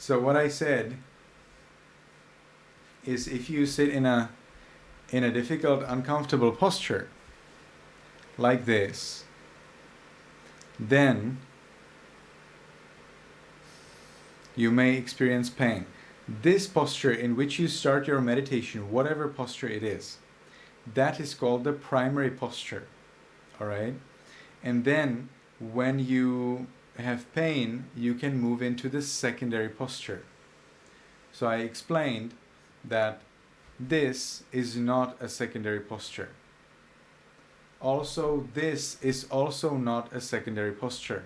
So what I said is, if you sit in a difficult, uncomfortable posture like this, then you may experience pain. This posture in which you start your meditation, whatever posture it is, that is called the primary posture. All right? And then when you have pain, you can move into the secondary posture. So I explained that this is not a secondary posture. Also, this is also not a secondary posture.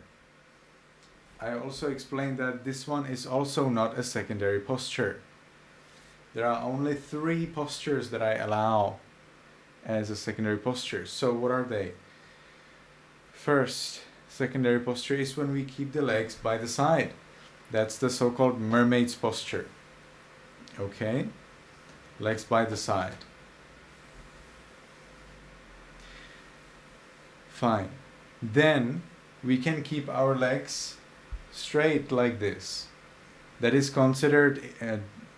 I also explained that this one is also not a secondary posture. There are only 3 postures that I allow as a secondary posture. So what are they? First, secondary posture is when we keep the legs by the side. That's the so-called mermaid's posture. Okay? Legs by the side. Fine. Then we can keep our legs straight like this. That is considered,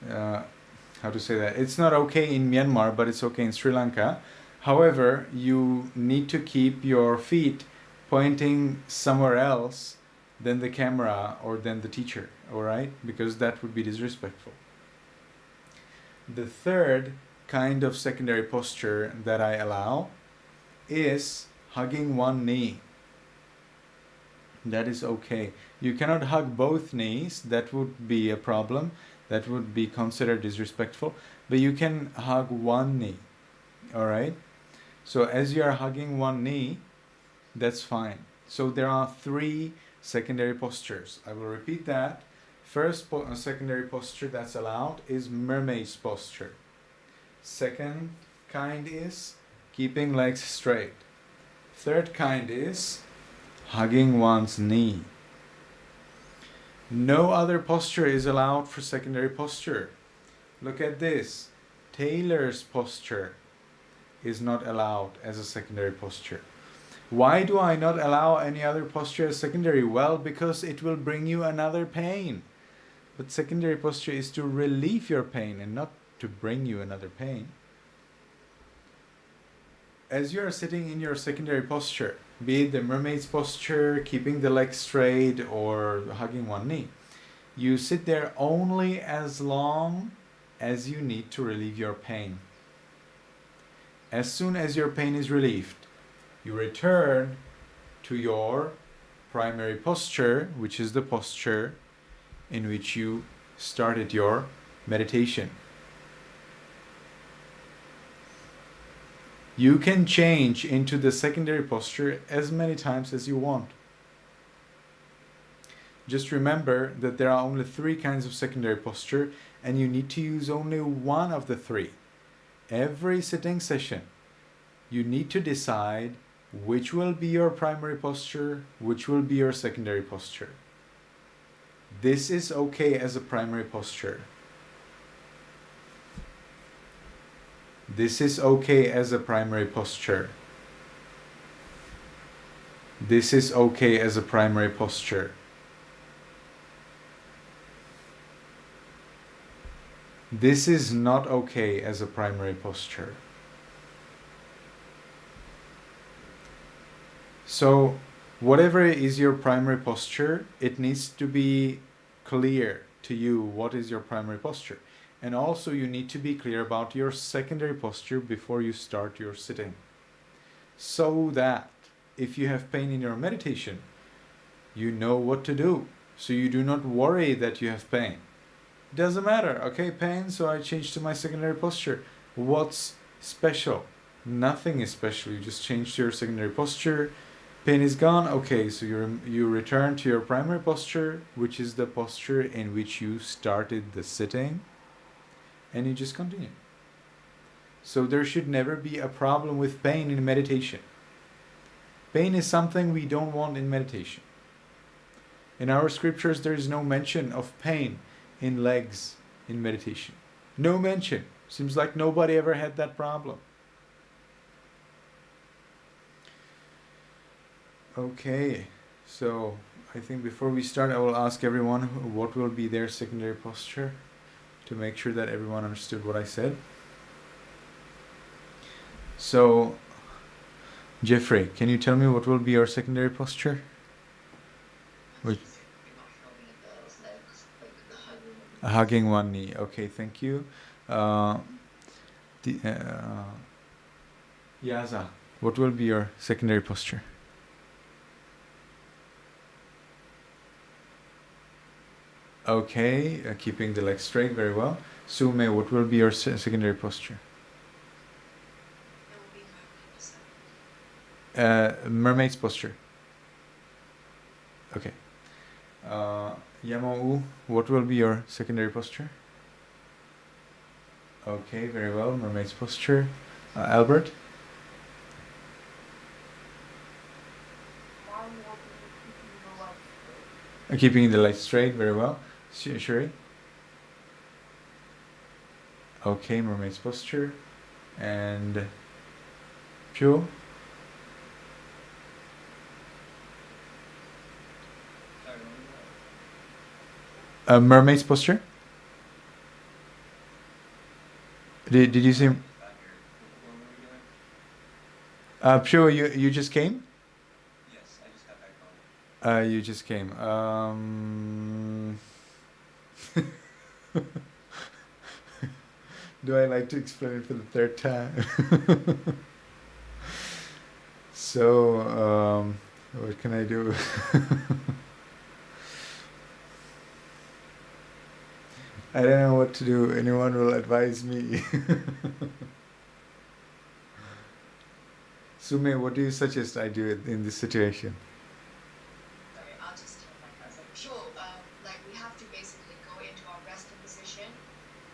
how to say that? It's not okay in Myanmar, but it's okay in Sri Lanka. However, you need to keep your feet pointing somewhere else than the camera or than the teacher, alright? Because that would be disrespectful. The third kind of secondary posture that I allow is hugging one knee. That is okay. You cannot hug both knees. That would be a problem. That would be considered disrespectful. But you can hug one knee. Alright? So as you are hugging one knee, that's fine. So there are 3 secondary postures. I will repeat that. First secondary posture that's allowed is mermaid's posture. Second kind is keeping legs straight. Third kind is hugging one's knee. No other posture is allowed for secondary posture. Look at this. Tailor's posture is not allowed as a secondary posture. Why do I not allow any other posture as secondary? Well, because it will bring you another pain. But secondary posture is to relieve your pain and not to bring you another pain. As you are sitting in your secondary posture, be it the mermaid's posture, keeping the legs straight, or hugging one knee, you sit there only as long as you need to relieve your pain. As soon as your pain is relieved, you return to your primary posture, which is the posture in which you started your meditation. You can change into the secondary posture as many times as you want. Just remember that there are only 3 kinds of secondary posture, and you need to use only one of the 3. Every sitting session, you need to decide which will be your primary posture, which will be your secondary posture. This is okay as a primary posture. This is okay as a primary posture. This is okay as a primary posture. This is not okay as a primary posture. So, whatever is your primary posture, it needs to be clear to you what is your primary posture. And also you need to be clear about your secondary posture before you start your sitting. So that if you have pain in your meditation, you know what to do. So you do not worry that you have pain. It doesn't matter, okay, pain, so I change to my secondary posture. What's special? Nothing is special. You just change to your secondary posture. Pain is gone, okay, so you return to your primary posture, which is the posture in which you started the sitting. And you just continue. So there should never be a problem with pain in meditation. Pain is something we don't want in meditation. In our scriptures, there is no mention of pain in legs in meditation. No mention. Seems like nobody ever had that problem. Okay, so I think before we start, I will ask everyone what will be their secondary posture to make sure that everyone understood what I said. So, Jeffrey, can you tell me what will be your secondary posture? Which, hugging one knee. Okay, thank you. Yaza, what will be your secondary posture? Okay, keeping the legs straight, very well. Sume, what will be your secondary posture? Mermaid's posture. Okay. Yamou, what will be your secondary posture? Okay, very well. Mermaid's posture. Albert? Keeping the legs straight, very well. Shuri? Okay, mermaid's posture. And Pyo? Mermaid's posture? Did you see? Pyo, you just came? Yes, I just got back home. You just came. Do I like to explain it for the third time? So, what can I do? I don't know what to do. Anyone will advise me. Sume, what do you suggest I do in this situation? Okay, I'll just tell my cousin. Sure, like we have to basically go into our resting position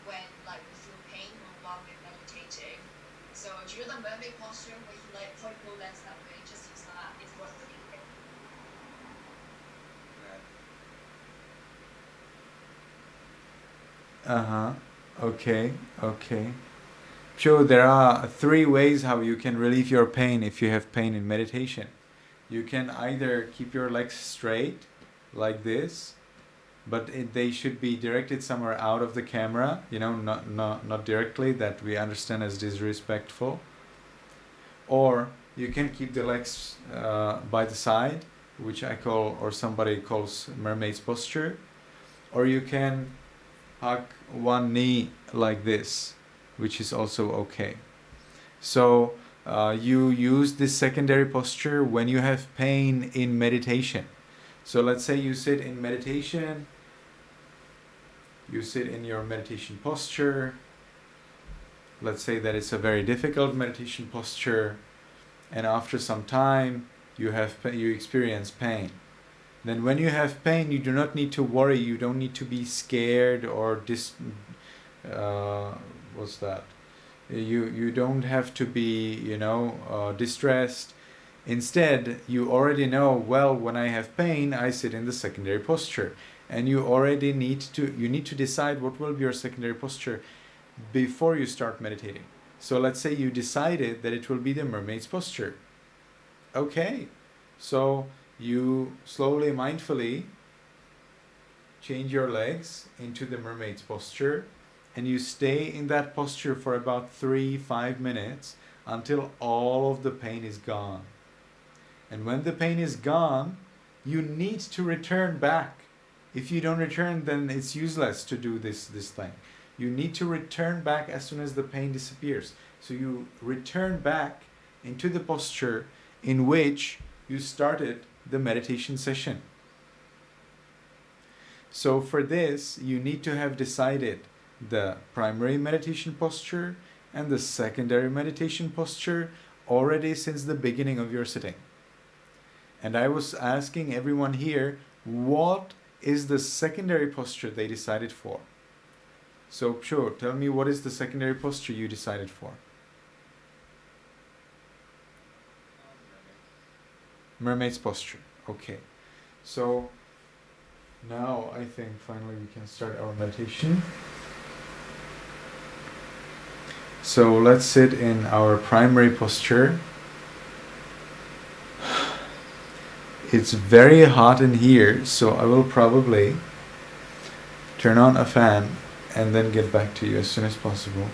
when like we feel pain or while we're meditating. So do you know the mermaid posture where you like point your legs that way? Just use that. It's worth looking at. Okay, okay. Sure, there are 3 ways how you can relieve your pain if you have pain in meditation. You can either keep your legs straight, like this, but they should be directed somewhere out of the camera, not directly, that we understand as disrespectful. Or you can keep the legs by the side, which I call, or somebody calls mermaid's posture. Or you can hug one knee like this, which is also okay. So you use this secondary posture when you have pain in meditation. So let's say you sit in meditation, you sit in your meditation posture. Let's say that it's a very difficult meditation posture, and after some time you experience pain. Then when you have pain, you do not need to worry, you don't need to be scared or you don't have to be, distressed. Instead, you already know, well, when I have pain, I sit in the secondary posture. And you already need to decide what will be your secondary posture before you start meditating. So let's say you decided that it will be the mermaid's posture. Okay, so you slowly, mindfully change your legs into the mermaid's posture, and you stay in that posture for about 3-5 minutes until all of the pain is gone. And when the pain is gone, you need to return back. If you don't return, then it's useless to do this thing. You need to return back as soon as the pain disappears. So you return back into the posture in which you started the meditation session. So for this, you need to have decided the primary meditation posture and the secondary meditation posture already since the beginning of your sitting. And I was asking everyone here, what is the secondary posture they decided for? So sure, tell me, what is the secondary posture you decided for? Mermaid's posture. Okay. So now I think finally we can start our meditation. So let's sit in our primary posture. it's very hot in here, so I will probably turn on a fan and then get back to you as soon as possible.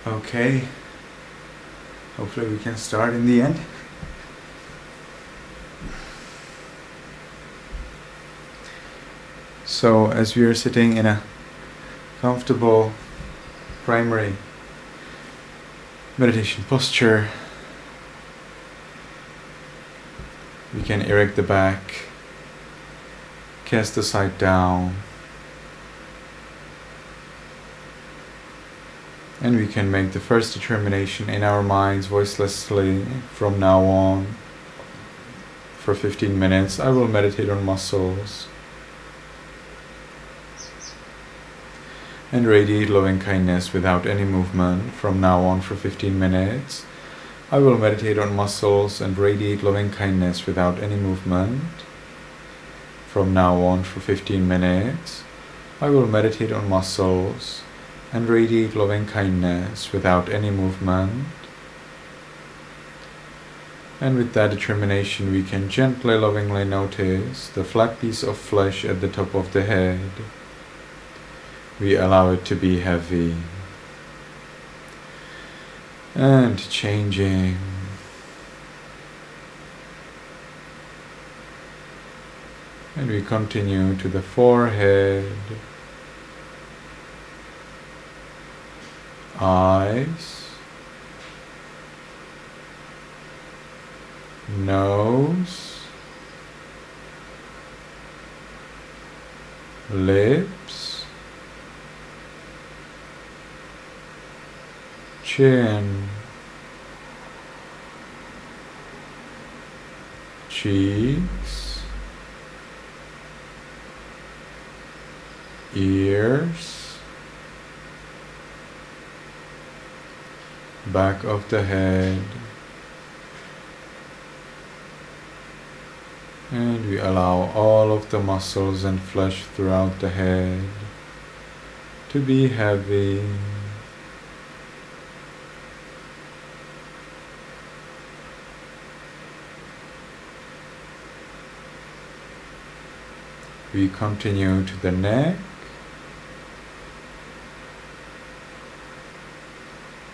Okay, hopefully we can start in the end. So as we are sitting in a comfortable primary meditation posture, we can erect the back, cast the side down, and we can make the first determination in our minds voicelessly from now on. For 15 minutes, I will meditate on muscles and radiate loving kindness without any movement. From now on, for 15 minutes, I will meditate on muscles and radiate loving kindness without any movement. From now on, for 15 minutes, I will meditate on muscles and radiate loving kindness without any movement. And with that determination, we can gently, lovingly notice the flat piece of flesh at the top of the head. We allow it to be heavy and changing. And we continue to the forehead, eyes, nose, lips, chin, cheeks, ears, back of the head, and we allow all of the muscles and flesh throughout the head to be heavy. We continue to the neck,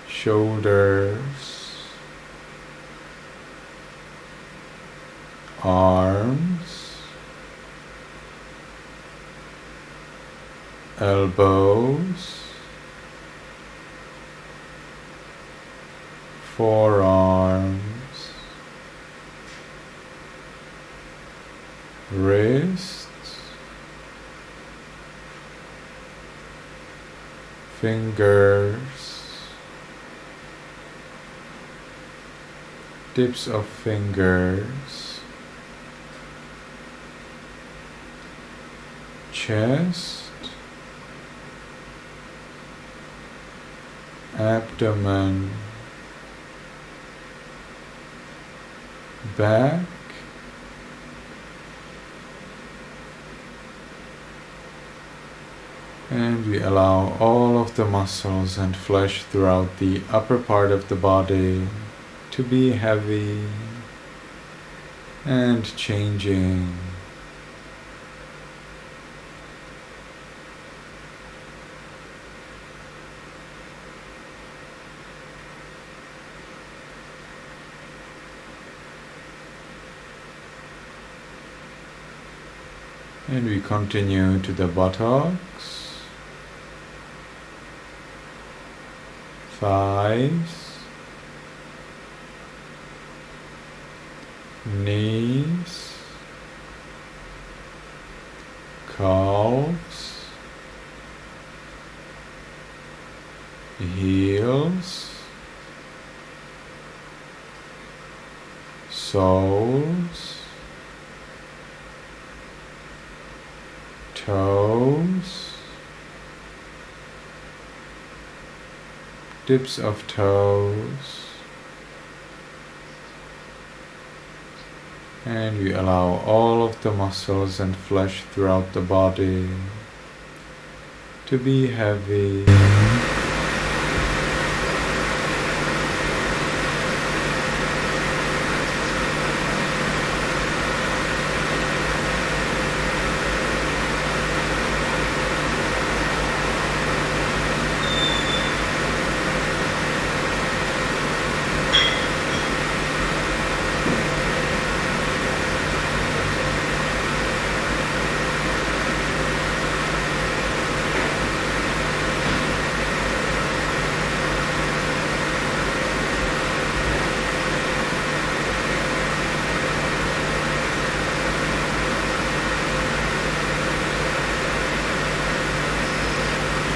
shoulders, arms, elbows, forearms, wrists, fingers, tips of fingers, chest, abdomen, back. And we allow all of the muscles and flesh throughout the upper part of the body to be heavy and changing. And we continue to the buttocks, thighs, knees, calves, heels, soles, toes, tips of toes, and we allow all of the muscles and flesh throughout the body to be heavy.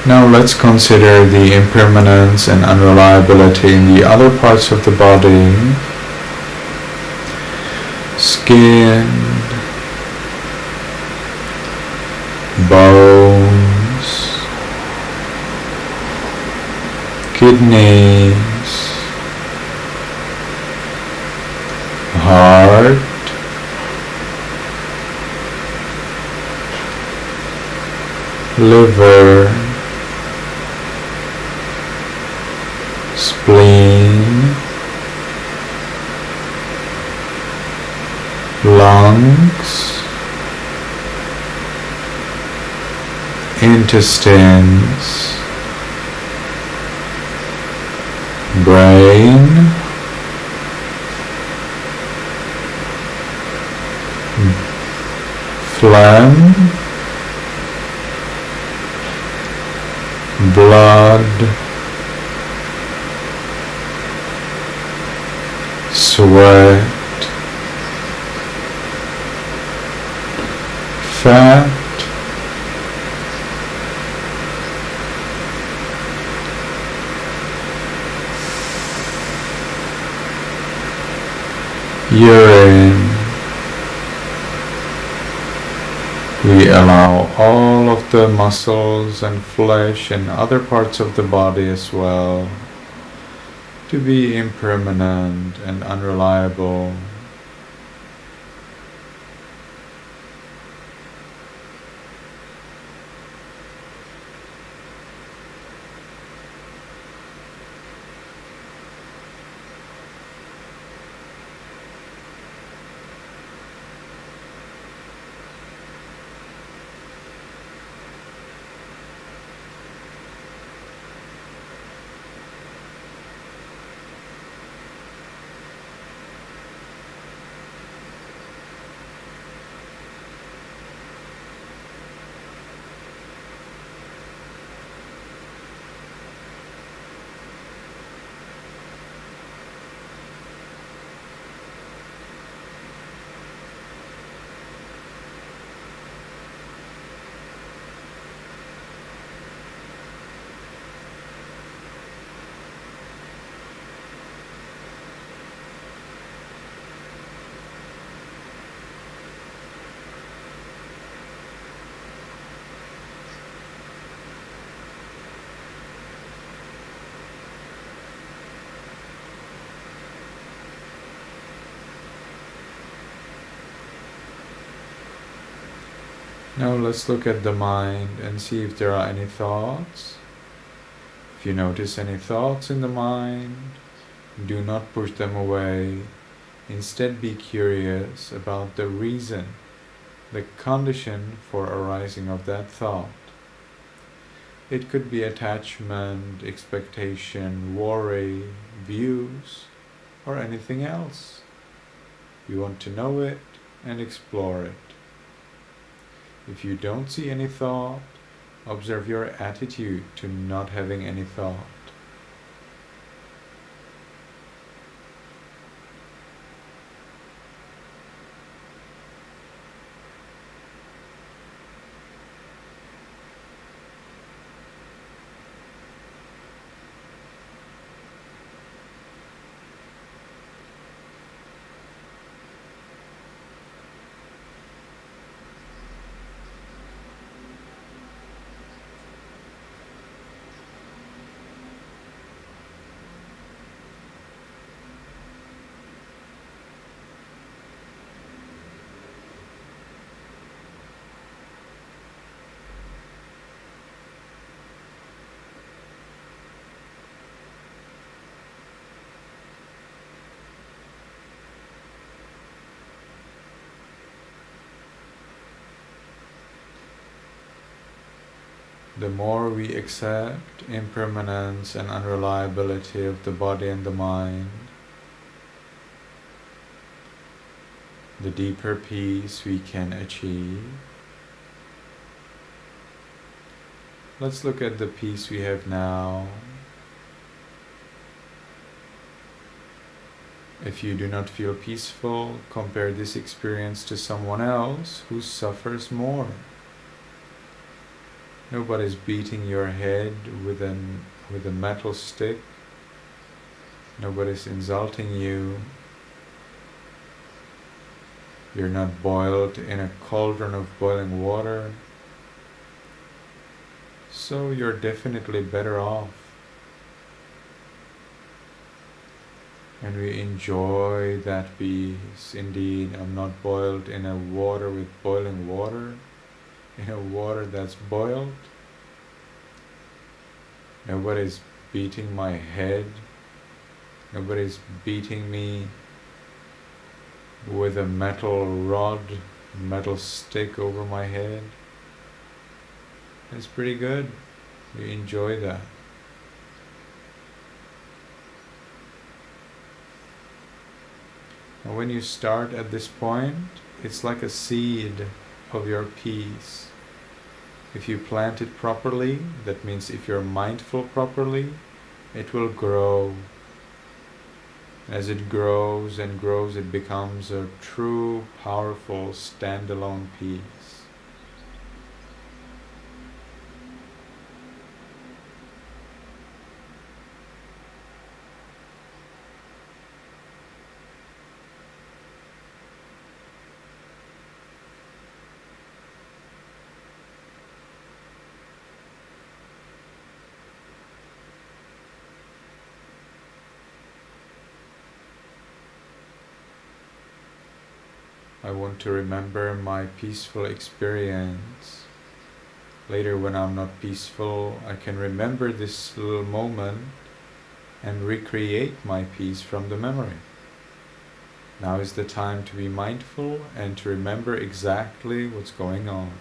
Now let's consider the impermanence and unreliability in the other parts of the body. Skin, bones, kidneys, heart, liver, spleen, lungs, intestines, brain, phlegm, blood, sweat, fat, urine. We allow all of the muscles and flesh and other parts of the body as well to be impermanent and unreliable. Now let's look at the mind and see if there are any thoughts. If you notice any thoughts in the mind, do not push them away. Instead, be curious about the reason, the condition for arising of that thought. It could be attachment, expectation, worry, views, or anything else. You want to know it and explore it. If you don't see any thought, observe your attitude to not having any thought. The more we accept impermanence and unreliability of the body and the mind, the deeper peace we can achieve. Let's look at the peace we have now. If you do not feel peaceful, compare this experience to someone else who suffers more. Nobody's beating your head with a metal stick. Nobody's insulting you. You're not boiled in a cauldron of boiling water. So you're definitely better off. And we enjoy that peace. Indeed, I'm not boiled in a water with boiling water. In a water that's boiled. Nobody's beating my head. Nobody's beating me with a metal rod, metal stick over my head. It's pretty good. We enjoy that. And when you start at this point, it's like a seed of your peace. If you plant it properly, that means if you're mindful properly, it will grow. As it grows and grows, it becomes a true, powerful, standalone peace. I want to remember my peaceful experience. Later, when I'm not peaceful, I can remember this little moment and recreate my peace from the memory. Now is the time to be mindful and to remember exactly what's going on.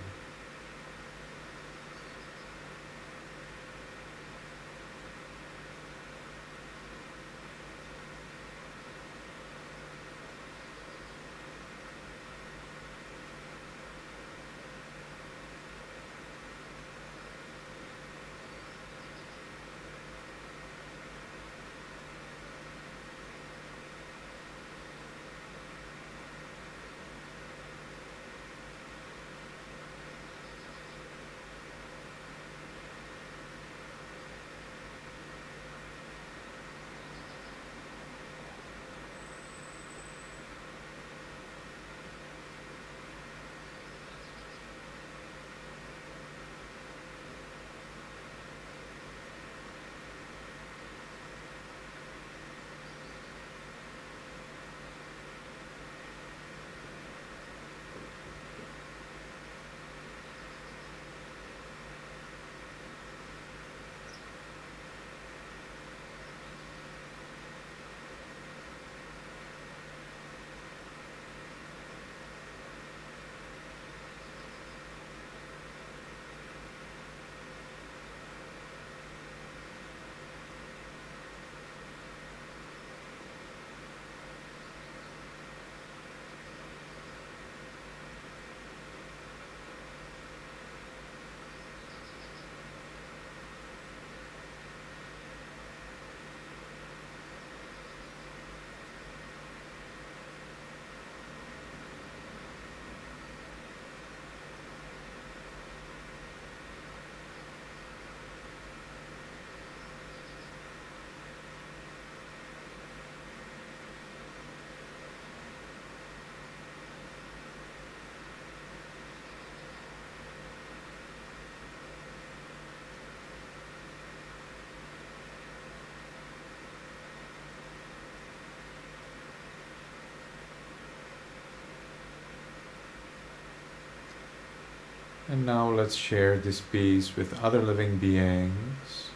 And now let's share this peace with other living beings.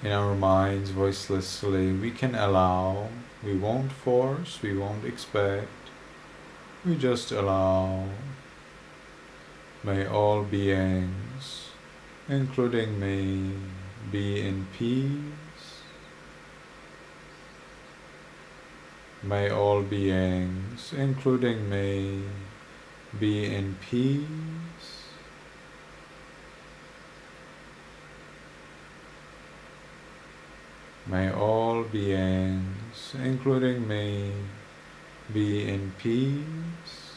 In our minds, voicelessly, we can allow, we won't force, we won't expect, we just allow. May all beings, including me, be in peace. May all beings, including me, be in peace. May all beings, including me, be in peace.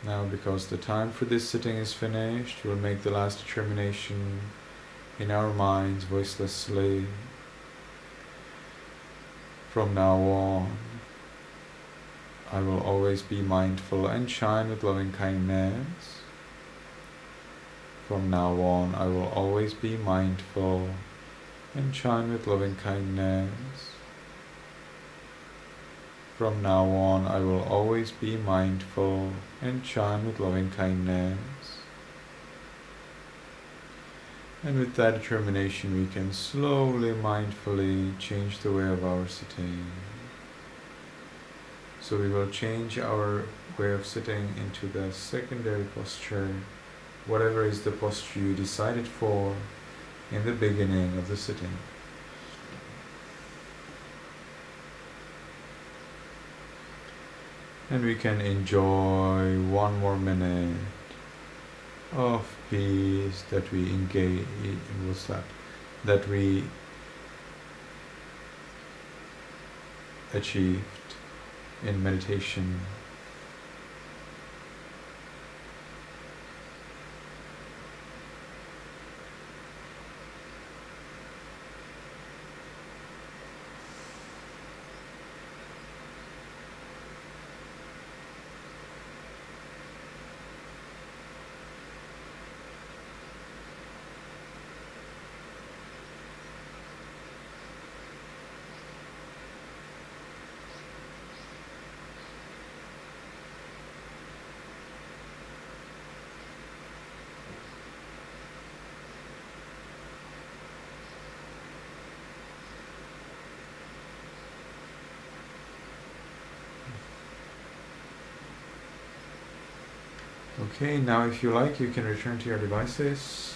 Now, because the time for this sitting is finished, we'll make the last determination in our minds voicelessly. From now on, I will always be mindful and shine with loving kindness. From now on, I will always be mindful and shine with loving kindness. From now on, I will always be mindful and shine with loving kindness. And with that determination, we can slowly, mindfully change the way of our sitting. So we will change our way of sitting into the secondary posture, whatever is the posture you decided for in the beginning of the sitting. And we can enjoy one more minute of peace that we engage in, that we achieved in meditation. Okay, now if you like, you can return to your devices.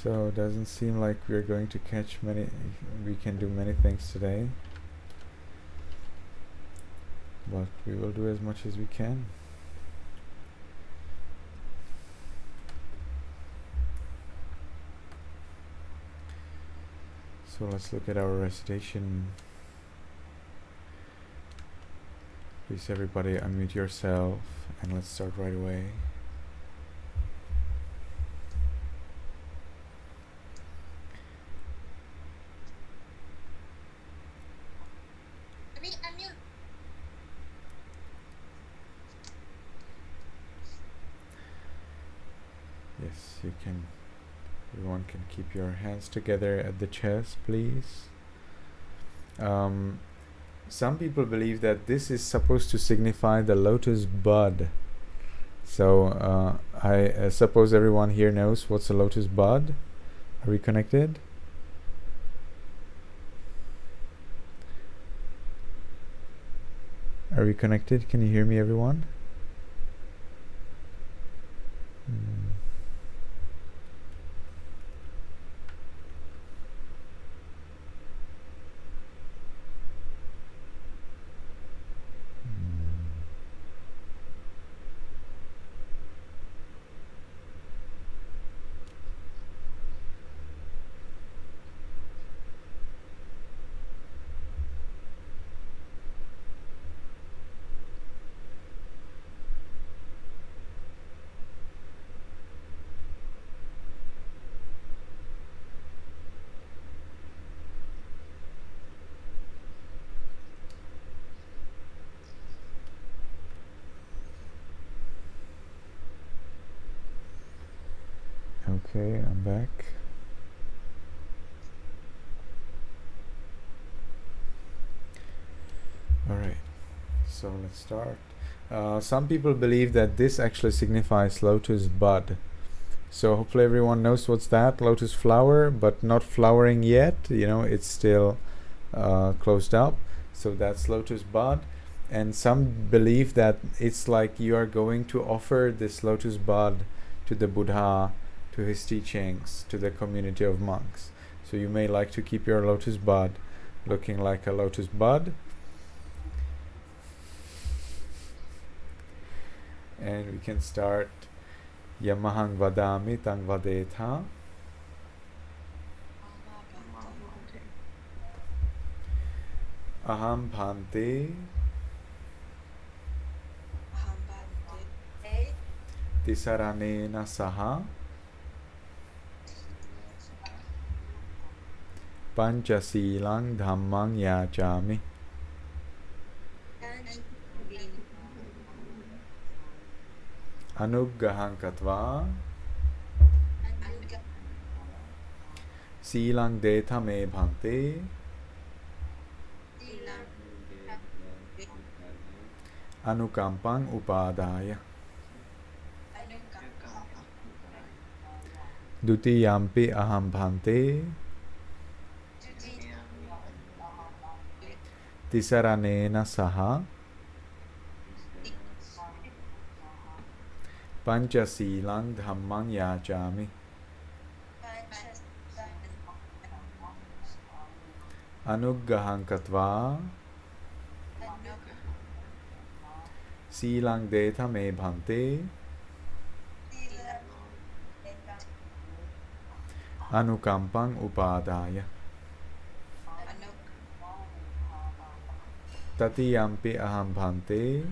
So it doesn't seem like we're going to we can do many things today. But we will do as much as we can. So let's look at our recitation. Please everybody unmute yourself and let's start right away. Yes, you can. Everyone can keep your hands together at the chest, please. Some people believe that this is supposed to signify the lotus bud. So I suppose everyone here knows what's a lotus bud. Are we connected? Are we connected? Can you hear me, everyone? Okay, I'm back. Alright, so let's start. Some people believe that this actually signifies lotus bud. So hopefully everyone knows what's that. Lotus flower, but not flowering yet. You know, it's still closed up. So that's lotus bud. And some believe that it's like you are going to offer this lotus bud to the Buddha, to his teachings, to the community of monks. So you may like to keep your lotus bud looking like a lotus bud. And we can start. Yamahang vadami tang vadetha. Aham bhante tisaraṇena saha pañcasīlaṃ dhammaṃ yācāmi. Anuggaham katvā sīlaṃ deta me bhante anukampaṃ upādāya. Dutiyampi aham bhante tisaraṇena saha pañcasīlaṃ dhammaṃ yācāmi. Anuggaham katvā sīlaṃ deta me bhante anukampaṃ upādāya. Tatiyampi aham bhante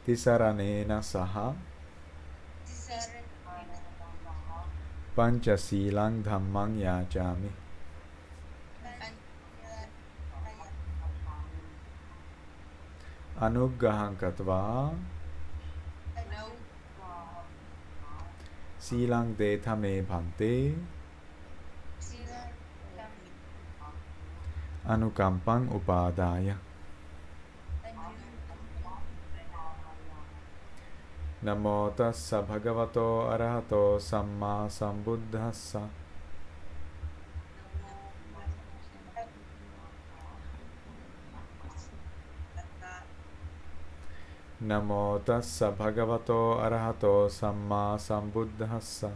tisaraṇena saha pañcasīlaṃ dhammaṃ yācāmi. Anuggaham katvā sīlaṃ deta me bhante anukampaṃ upādāya. Namo tassa bhagavato arahato samma sambuddhassa. Namo tassa bhagavato arahato samma sambuddhassa.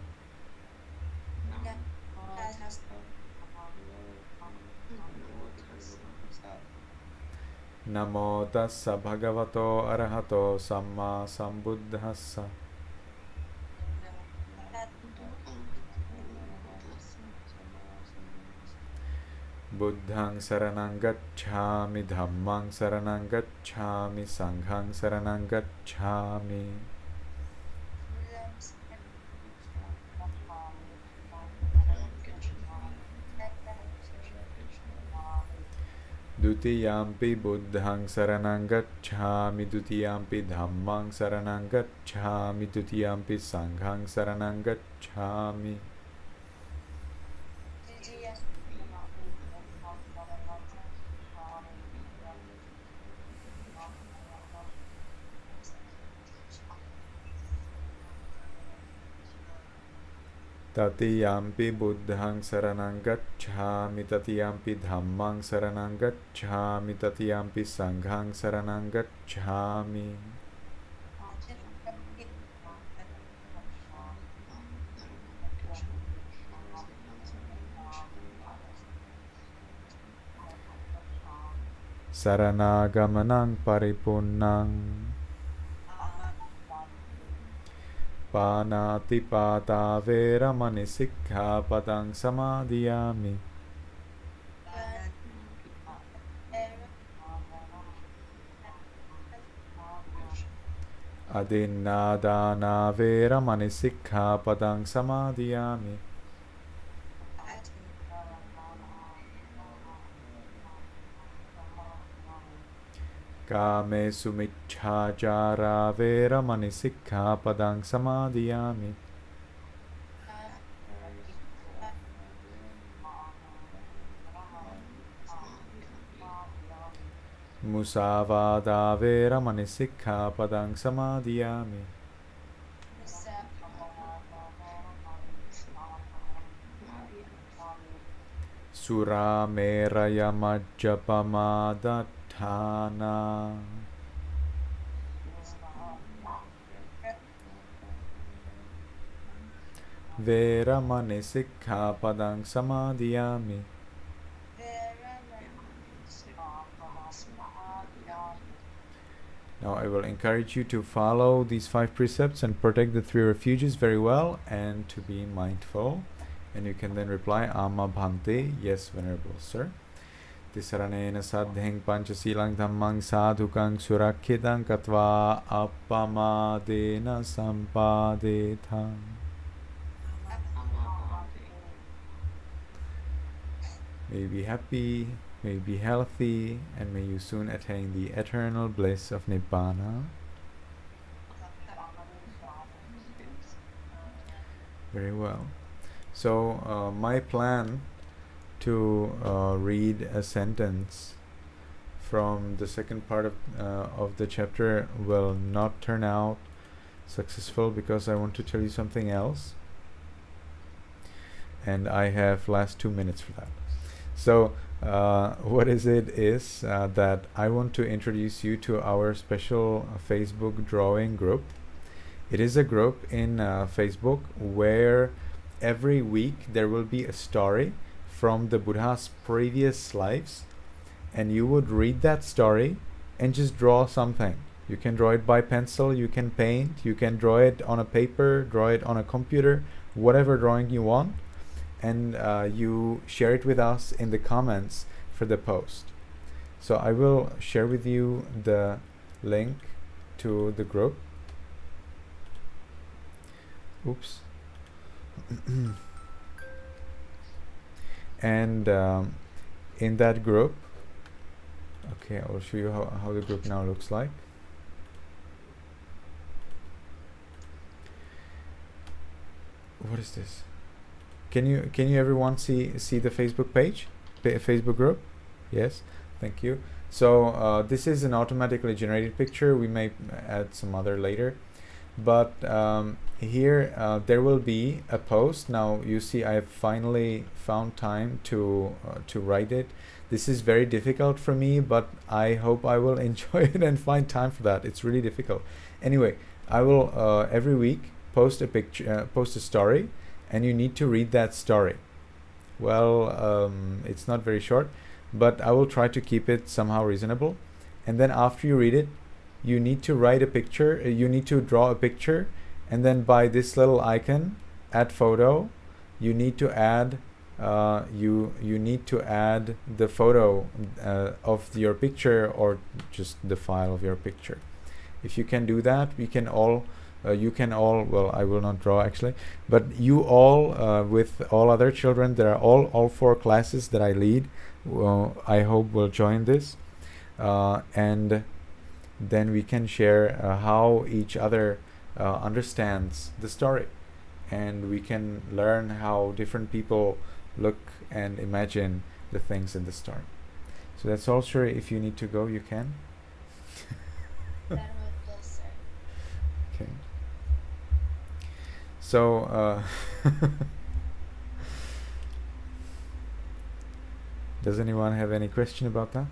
Namo tassa bhagavato arahato samma sambuddhassa. Buddhaṃ saranang gacchāmi, dhammaṃ saranang gacchāmi, sanghaṃ saranang gacchāmi. Dutiyampi buddhaṃ saranang gacchāmi, dutiyampi dhammaṃ saranang gacchāmi, dutiyampi sanghaṃ saranang gacchāmi. Tatiyampi buddhaṃ saranang gacchāmi, tatiyampi dhammaṃ saranang gacchāmi, tatiyampi sanghaṃ saranang gacchāmi. Saranagamanang paripunnaṃ. Panatipata veramani sikkhapadang samadhiyami. Adinnādāna veramani sikkhapadang samadhiyami. Kāme sumicchācārā veramani sikkhapadang samadhiyami. Musāvādā veramani sikkhapadang samadhiyami. Surameraya majjapamādāṭṭhāna. Veramani sikkhapadang samadhiyami. Now I will encourage you to follow these 5 precepts and protect the 3 refuges very well and to be mindful. And you can then reply, Amma Bhante, yes, Venerable Sir. Tisaraṇena saddhaṃ pañcasīlaṃ dhammaṃ sādhukaṃ surakkhitāṃ katvā appamādena sampādetaṃ. May you be happy, may you be healthy, and may you soon attain the eternal bliss of Nibbana. Very well. So my plan to read a sentence from the second part of the chapter will not turn out successful because I want to tell you something else, and I have last 2 minutes for that. So what is it is that I want to introduce you to our special Facebook drawing group. It is a group in Facebook where every week there will be a story from the Buddha's previous lives, and you would read that story and just draw something. You can draw it by pencil, you can paint, you can draw it on a paper, draw it on a computer, whatever drawing you want, and you share it with us in the comments for the post. So I will share with you the link to the group. Oops. And in that group, okay, I will show you how the group now looks like. What is this? Can you everyone see the Facebook page, Facebook group? Yes, thank you. So this is an automatically generated picture. We may add some other later, but here there will be a post. Now you see I have finally found time to write it. This is very difficult for me, but I hope I will enjoy it and find time for that. It's really difficult. Anyway, I will every week post a picture, post a story, and you need to read that story. Well, it's not very short, but I will try to keep it somehow reasonable. And then after you read it, you need to write a picture, you need to draw a picture, and then by this little icon, add photo, you need to add you need to add the photo of your picture, or just the file of your picture. If you can do that, we can all you can all, well, I will not draw actually, but you all with all other children, there are all 4 classes that I lead, I hope will join this, and then we can share how each other understands the story, and we can learn how different people look and imagine the things in the story. So that's all, Shuri. If you need to go, you can. Okay. So, does anyone have any question about that?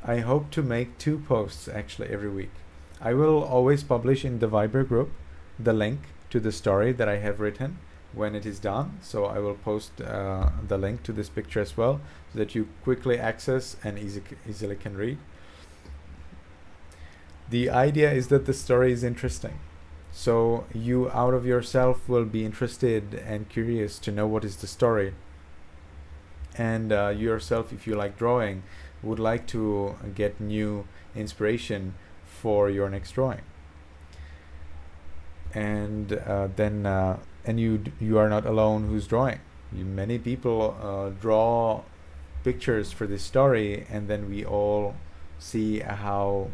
I hope to make 2 posts actually every week. I will always publish in the Viber group the link to the story that I have written when it is done. So I will post the link to this picture as well, so that you quickly access and easily can read. The idea is that the story is interesting. So you out of yourself will be interested and curious to know what is the story. And you yourself, if you like drawing, would like to get new inspiration for your next drawing. And then you are not alone who's drawing. Many people draw pictures for this story, and then we all see how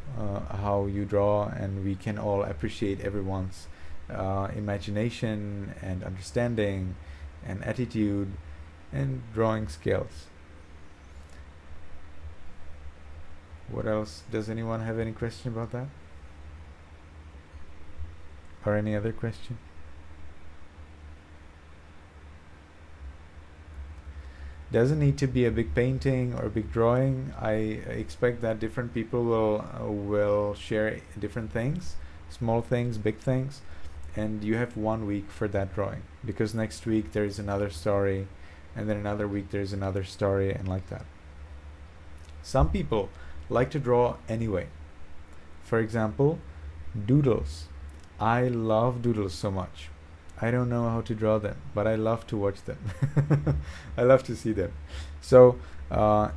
you draw, and we can all appreciate everyone's imagination and understanding and attitude and drawing skills. What else? Does anyone have any question about that? Or any other question? Doesn't need to be a big painting or a big drawing. I expect that different people will share different things, small things, big things, and you have 1 week for that drawing, because next week there is another story, and then another week there is another story, and like that. Some people like to draw anyway. For example, doodles. I love doodles so much. I don't know how to draw them, but I love to watch them. I love to see them. So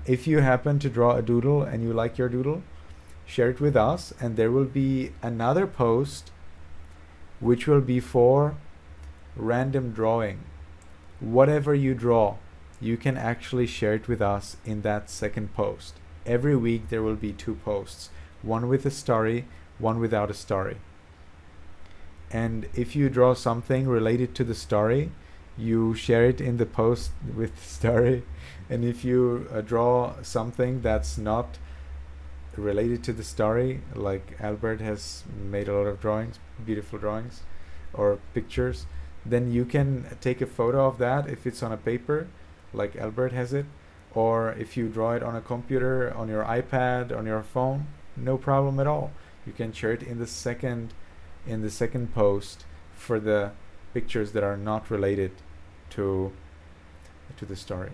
if you happen to draw a doodle and you like your doodle, share it with us, and there will be another post which will be for random drawing. Whatever you draw, you can actually share it with us in that second post. Every week there will be 2 posts, one with a story, one without a story. And if you draw something related to the story, you share it in the post with the story. And if you draw something that's not related to the story, like Albert has made a lot of drawings, beautiful drawings or pictures, then you can take a photo of that if it's on a paper, like Albert has it, or if you draw it on a computer, on your iPad, on your phone, no problem at all. You can share it in the second post for the pictures that are not related to the story.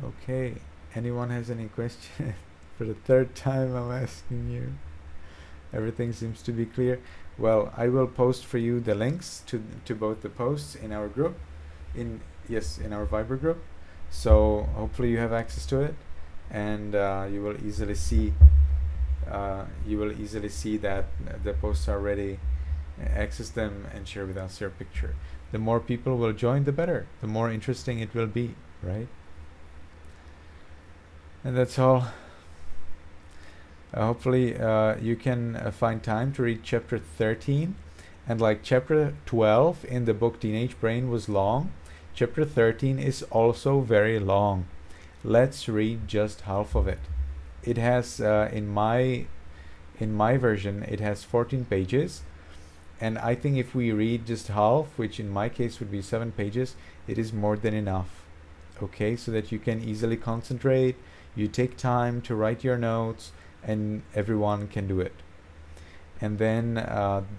Okay, anyone has any question? For the 3rd time I'm asking you. Everything seems to be clear. Well, I will post for you the links to both the posts in our group, in our Viber group. So hopefully you have access to it, and you will easily see that the posts are ready. Access them and share with us your picture. The more people will join, the better. The more interesting it will be, right? And that's all. Hopefully you can find time to read chapter 13, and like chapter 12 in the book Teenage Brain was long, chapter 13 is also very long. Let's read just half of it. It has in my version it has 14 pages, And I think if we read just half, which in my case would be 7 pages, it is more than enough. Okay, so that you can easily concentrate, you take time to write your notes, and everyone can do it. And then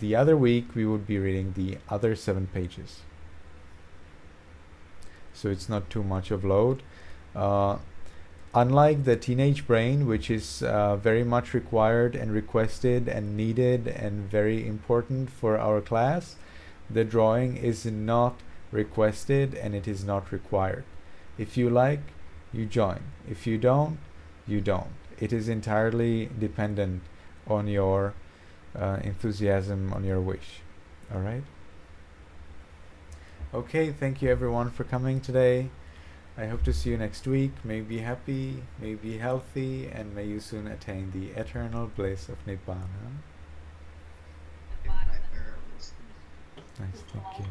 the other week we would be reading the other 7 pages. So it's not too much of load. Unlike the teenage brain, which is very much required and requested and needed and very important for our class, the drawing is not requested and it is not required. If you like, you join. If you don't, you don't. It is entirely dependent on your enthusiasm, on your wish. All right? Okay, thank you everyone for coming today. I hope to see you next week. May be happy, may be healthy, and may you soon attain the eternal bliss of Nibbana. Nice, thank you.